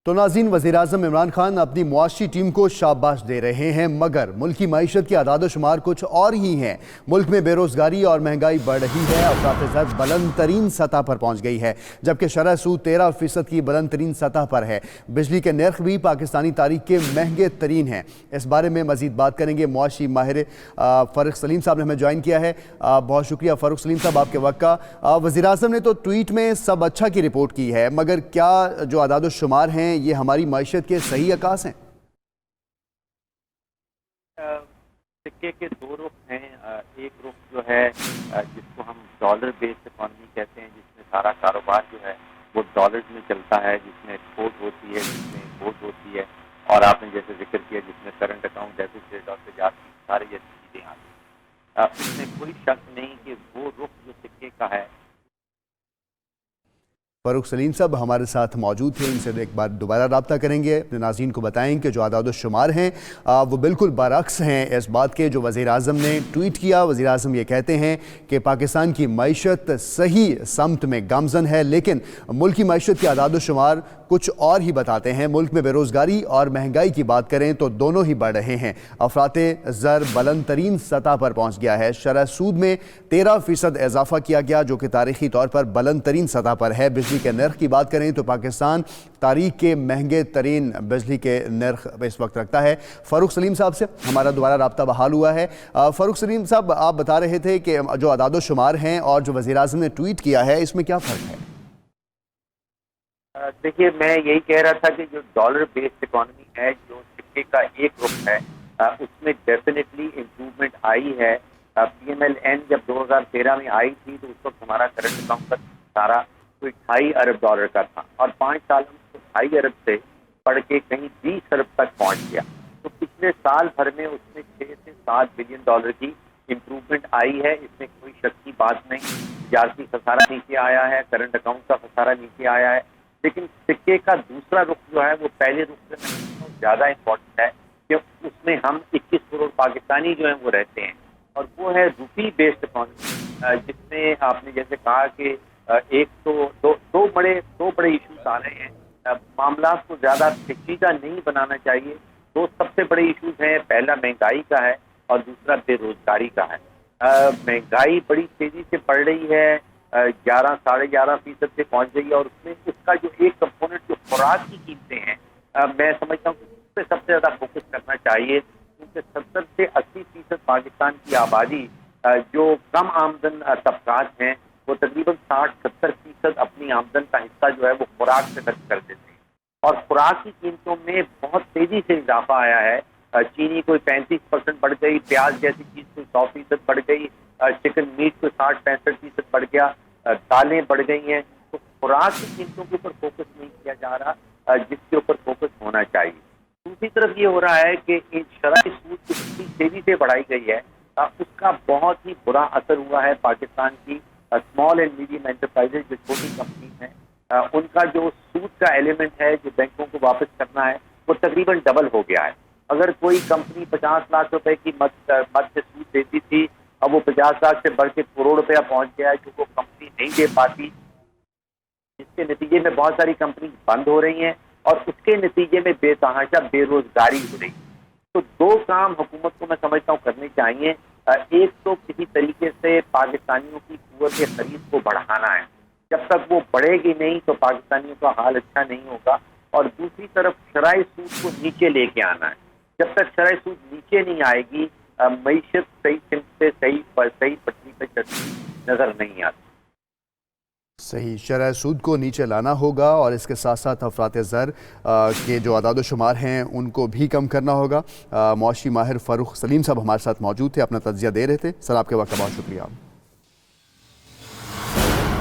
तो नाज़रीन, वज़ीर-ए-आज़म इमरान खान अपनी मुआशी टीम को शाबाश दे रहे हैं, मगर मुल्की मईशत की आदाद-ओ-शुमार कुछ और ही हैं। मुल्क में बेरोज़गारी और महंगाई बढ़ रही है, अफ़रात-ए-ज़र बुलंद तरीन सतह पर पहुँच गई है, जबकि शरह सूद 13% की बुलंद तरीन सतह पर है। बिजली के नर्ख भी पाकिस्तानी तारीख के महंगे तरीन हैं। इस बारे में मज़ीद बात करेंगे। मुआशी माहिर फ़ारूक सलीम साहब ने हमें ज्वाइन किया है। बहुत शुक्रिया फ़ारूक सलीम साहब आपके वक्त का। वज़ीर-ए-आज़म ने तो ट्वीट में सब अच्छा की रिपोर्ट की है, मगर क्या जो आदाद-ओ-शुमार हैं ये हमारी मईशत के सही अकास हैं? सिक्के के दो रुख हैं। एक रुख जो है जिसको हम डॉलर बेस्ड इकॉनमी कहते हैं, जिसमें सारा कारोबार जो है वो डॉलर्स में चलता है, जिसमें एक्सपोर्ट होती है, जिसमें इम्पोर्ट होती है, और आपने जैसे जिक्र किया जिसमें करंट अकाउंट डेफिसिट और तजारती सारी जैसी चीज़ें आती हैं। इसमें कोई शक नहीं कि वो रुख जो सिक्के का है। फ़ारूक सलीम साहब हमारे साथ मौजूद थे, इनसे एक बार दोबारा रब्ता करेंगे। अपने नाज़रीन को बताएं कि जो आदाद-ओ-शुमार हैं वो बिल्कुल बरअक्स हैं इस बात के जो वज़ीर-ए-आज़म ने ट्वीट किया। वज़ीर-ए-आज़म ये कहते हैं कि पाकिस्तान की मईशत सही समत में गामज़न है, लेकिन मुल्क की मईशत के आदाद-ओ-शुमार कुछ और ही बताते हैं। मुल्क में बेरोज़गारी और महंगाई की बात करें तो दोनों ही बढ़ रहे हैं। अफ़रात-ए-ज़र बुलंद तरीन सतह पर पहुँच गया है। शरह सूद में 13% इजाफ़ा किया गया, जो कि तारीख़ी तौर पर बुलंद तरीन सतह पर है। बिजली के नर्ख की बात करें तो पाकिस्तान तारीख के महंगे तरीन बिजली के नर्ख इस वक्त रखता है। फ़ारूक सलीम साहब से हमारा दोबारा रब्ता बहाल हुआ है। फ़ारूक सलीम साहब, आप बता रहे थे कि जो आदाद-ओ-शुमार हैं और जो वज़ीर-ए-आज़म ने ट्वीट किया है, इसमें क्या फ़र्क है? देखिए, मैं यही कह रहा था कि जो डॉलर बेस्ड इकॉनमी है, जो सिक्के का एक रुख है, उसमें डेफिनेटली इम्प्रूवमेंट आई है। PMLN जब 2013 में आई थी तो उस वक्त हमारा करंट अकाउंट का सारा कोई 2.5 अरब डॉलर का था, और 5 साल में 2.5 अरब से बढ़ के कहीं 20 अरब तक पहुंच गया। तो पिछले साल भर में उसमें 6 से 7 बिलियन डॉलर की इम्प्रूवमेंट आई है। इसमें कोई शक की बात नहीं। तजारती खसारा नीचे आया है, करंट अकाउंट का खसारा नीचे आया है, लेकिन सिक्के का दूसरा रुख जो है वो पहले रुख से ज़्यादा इम्पोर्टेंट है, कि उसमें हम 21 करोड़ पाकिस्तानी जो हैं वो रहते हैं, और वो है रूपी बेस्ड इकॉनमी, जिसमें आपने जैसे कहा कि एक तो दो बड़े इश्यूज आ रहे हैं। मामला को ज़्यादा पेचीदा नहीं बनाना चाहिए। दो सबसे बड़े इश्यूज हैं, पहला महंगाई का है और दूसरा बेरोजगारी का है। महंगाई बड़ी तेजी से बढ़ रही है, 11 साढ़े 11% से पहुंच गई है, और उसमें उसका जो एक कंपोनेंट जो खुराक की कीमतें हैं, मैं समझता हूँ कि उस पर सबसे ज़्यादा फोकस करना चाहिए, क्योंकि 70 से 80% पाकिस्तान की आबादी जो कम आमदन तबकात हैं, वो तकरीबन 60-70% अपनी आमदन का हिस्सा जो है वो खुराक से खर्च कर देते हैं, और खुराक की कीमतों में बहुत तेजी से इजाफा आया है। चीनी कोई 35% बढ़ गई, प्याज जैसी चीज कोई 100% बढ़ गई, चिकन मीट कोई 60-65% बढ़ गया, दालें बढ़ गई हैं। तो खुराक की कीमतों के ऊपर फोकस नहीं किया जा रहा, जिसके ऊपर फोकस होना चाहिए। दूसरी तरफ ये हो रहा है कि शरह सूद जितनी तेजी से बढ़ाई गई है, उसका बहुत ही बुरा असर हुआ है पाकिस्तान की स्मॉल एंड मीडियम एंटरप्राइजेज, जो छोटी कंपनी हैं, उनका जो सूद का एलिमेंट है जो बैंकों को वापस करना है, वो तकरीबन डबल हो गया है। अगर कोई कंपनी 50 लाख रुपए की मद से सूद देती थी, अब वो 50 लाख से बढ़ के करोड़ रुपया पहुंच गया है, जो वो कंपनी नहीं दे पाती, जिसके नतीजे में बहुत सारी कंपनी बंद हो रही हैं, और उसके नतीजे में बेतहाशा बेरोजगारी हो रही है। तो दो काम हुकूमत को मैं समझता हूँ करने चाहिए। एक तो किसी तरीके से पाकिस्तानियों की कुव्वत खरीद को बढ़ाना है। जब तक वो बढ़ेगी नहीं तो पाकिस्तानियों का हाल अच्छा नहीं होगा। और दूसरी तरफ शरह सूद को नीचे लेके आना है। जब तक शरह सूद नीचे नहीं आएगी, मईशत सही सिमत से सही पटरी पे चलती नजर नहीं आती। सही, शरह सूद को नीचे लाना होगा, और इसके साथ साथ अफ़रात-ए-ज़र के जो आदाद-ओ-शुमार हैं उनको भी कम करना होगा। मुआशी माहिर फ़ारूक सलीम साहब हमारे साथ मौजूद थे, अपना तज्ज़िया दे रहे थे। सर, आपके वक्त का बहुत शुक्रिया।